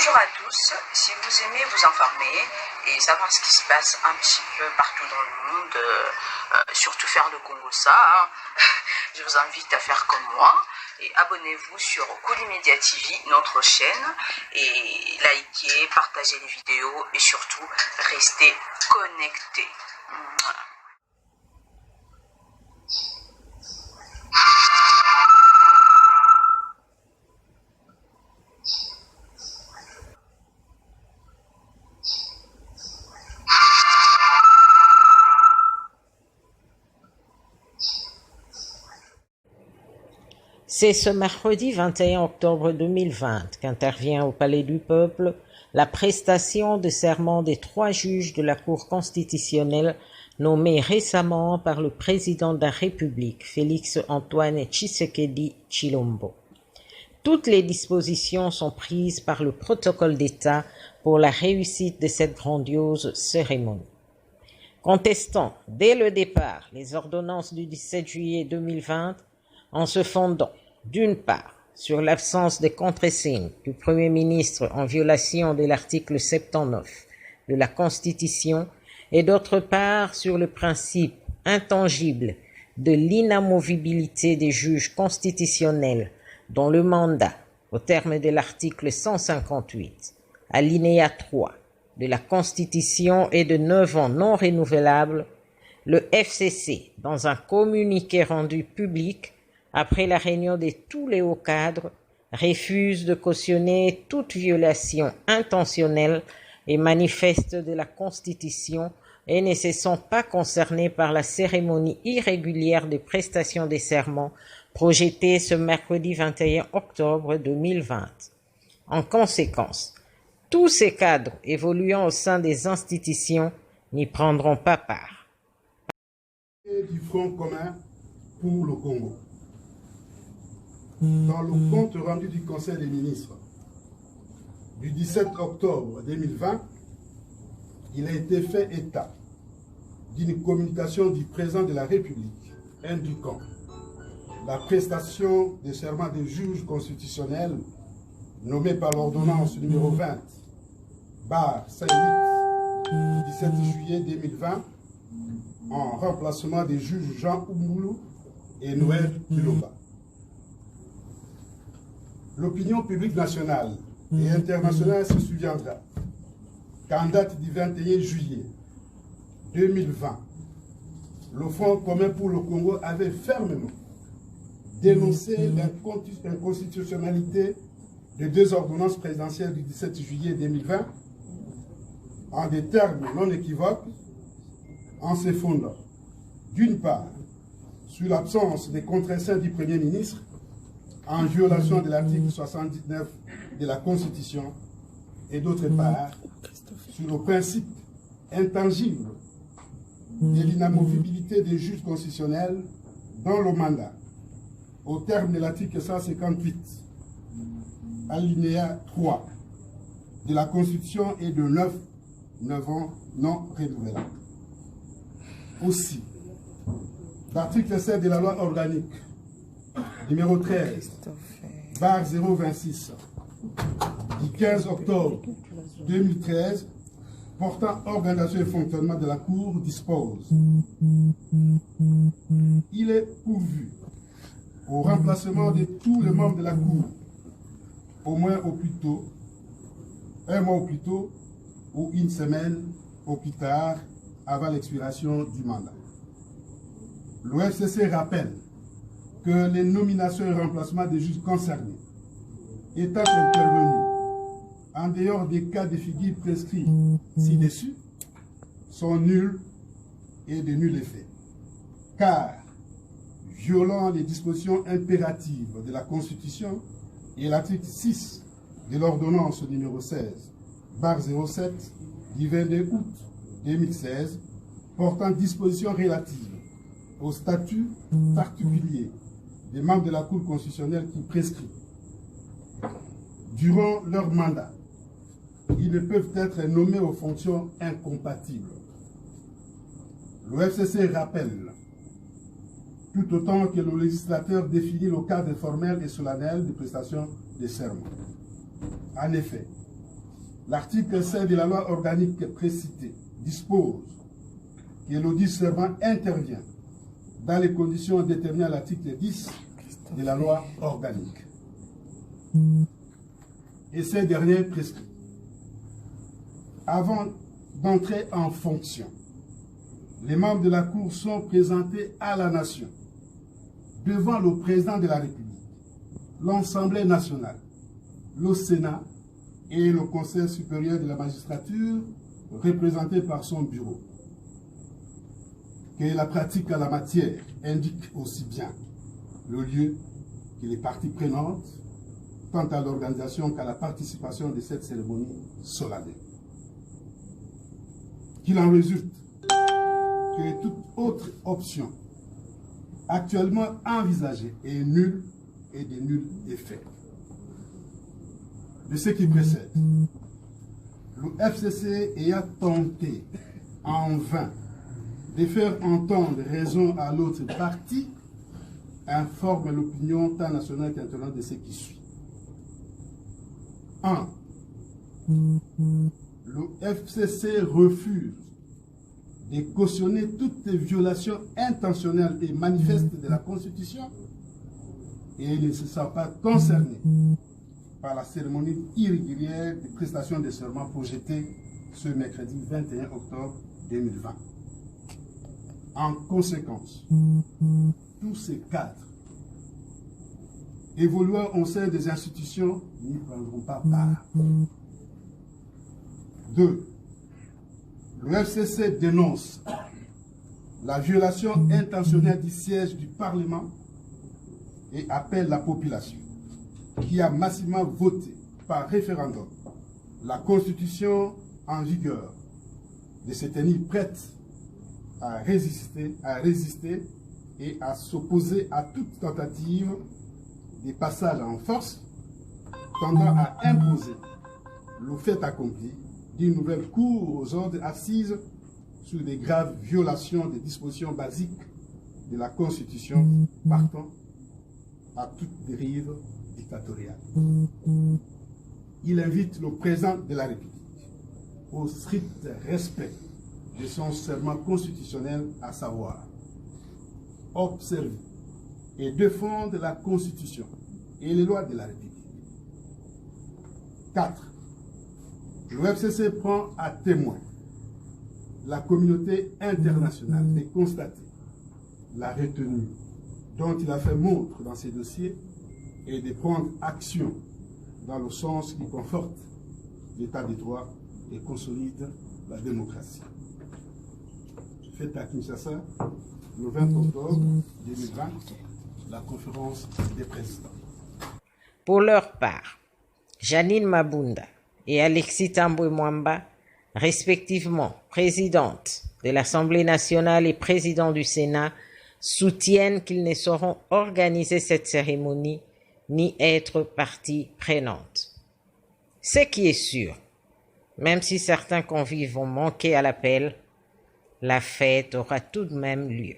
Bonjour à tous, si vous aimez vous informer et savoir ce qui se passe un petit peu partout dans le monde, surtout faire le Congo ça, hein, je vous invite à faire comme moi et abonnez-vous sur Koulimedia TV, notre chaîne, et likez, partagez les vidéos et surtout restez connectés. C'est ce mercredi 21 octobre 2020 qu'intervient au Palais du Peuple la prestation de serment des 3 juges de la Cour constitutionnelle nommés récemment par le président de la République, Félix-Antoine Tshisekedi Tshilombo. Toutes les dispositions sont prises par le protocole d'État pour la réussite de cette grandiose cérémonie. Contestant dès le départ les ordonnances du 17 juillet 2020 en se fondant d'une part sur l'absence de contre-signes du Premier ministre en violation de l'article 79 de la Constitution et d'autre part sur le principe intangible de l'inamovibilité des juges constitutionnels dont le mandat, au terme de l'article 158, alinéa 3 de la Constitution est de 9 ans non renouvelables, le FCC, dans un communiqué rendu public, après la réunion de tous les hauts cadres, refuse de cautionner toute violation intentionnelle et manifeste de la Constitution et ne se sent pas concernés par la cérémonie irrégulière de prestation des serments projetée ce mercredi 21 octobre 2020. En conséquence, tous ces cadres évoluant au sein des institutions n'y prendront pas part. Du Front commun pour le Congo. Dans le compte rendu du Conseil des ministres du 17 octobre 2020, il a été fait état d'une communication du président de la République indiquant la prestation des serments des juges constitutionnels nommés par l'ordonnance numéro 20/58 du 17 juillet 2020 en remplacement des juges Jean Oumoulou et Noël Biloba. L'opinion publique nationale et internationale se souviendra qu'en date du 21 juillet 2020, le Front commun pour le Congo avait fermement dénoncé l'inconstitutionnalité de 2 ordonnances présidentielles du 17 juillet 2020 en des termes non équivoques, en se fondant d'une part sur l'absence des contre-signes du Premier ministre en violation de l'article 79 de la Constitution et d'autre part sur le principe intangible de l'inamovibilité des juges constitutionnels dans le mandat au terme de l'article 158 alinéa 3 de la Constitution et de 9 ans non renouvelables. Aussi, l'article 7 de la loi organique numéro 13/026 du 15 octobre 2013 portant organisation et fonctionnement de la Cour dispose: il est pourvu au remplacement de tous les membres de la Cour, au moins au plus tôt, 1 mois au plus tôt ou 1 semaine au plus tard avant l'expiration du mandat. Le FCC rappelle que les nominations et remplacements des juges concernés étant intervenus en dehors des cas de figure prescrits ci-dessus sont nuls et de nul effet, car violant les dispositions impératives de la Constitution et l'article 6 de l'ordonnance numéro 16/07 du 22 août 2016 portant dispositions relatives au statut particulier des membres de la Cour constitutionnelle qui prescrit. Durant leur mandat, ils ne peuvent être nommés aux fonctions incompatibles. Le FCC rappelle, tout autant que le législateur définit le cadre formel et solennel de prestation des serments. En effet, L'article 5 de la loi organique précitée dispose que l'audit serment intervient dans les conditions déterminées à l'article 10 de la loi organique. Et ces derniers prescrits. Avant d'entrer en fonction, les membres de la Cour sont présentés à la nation devant le président de la République, l'Assemblée nationale, le Sénat et le Conseil supérieur de la magistrature représenté par son bureau. Que la pratique à la matière indique aussi bien le lieu que les parties prenantes, tant à l'organisation qu'à la participation de cette cérémonie solennelle. Qu'il en résulte que toute autre option actuellement envisagée est nulle et de nul effet. De ce qui précède, le FCC ayant tenté en vain de faire entendre raison à l'autre partie, informe l'opinion tant nationale qu'internationale de ce qui suit. 1. Le FCC refuse de cautionner toutes les violations intentionnelles et manifestes de la Constitution et il ne se sent pas concerné par la cérémonie irrégulière de prestation de serment projetée ce mercredi 21 octobre 2020. En conséquence, tous ces cadres évoluant au sein des institutions n'y prendront pas part. 2. Le FCC dénonce la violation intentionnelle du siège du Parlement et appelle la population qui a massivement voté par référendum la Constitution en vigueur de se tenir prête à résister et à s'opposer à toute tentative de passage en force tendant à imposer le fait accompli d'une nouvelle cour aux ordres assises sur des graves violations des dispositions basiques de la Constitution partant à toute dérive dictatoriale. Il invite le président de la République au strict respect de son serment constitutionnel, à savoir observer et défendre la Constitution et les lois de la République. 4. Le FCC prend à témoin la communauté internationale de constater la retenue dont il a fait montre dans ces dossiers et de prendre action dans le sens qui conforte l'état de droit et consolide la démocratie. Fait à Kinshasa, le 20 octobre 2020, la conférence des présidents. Pour leur part, Janine Mabunda et Alexis Tambwe Mwamba, respectivement présidente de l'Assemblée nationale et président du Sénat, soutiennent qu'ils ne sauront organiser cette cérémonie ni être partie prenante. Ce qui est sûr, même si certains convives vont manquer à l'appel, la fête aura tout de même lieu.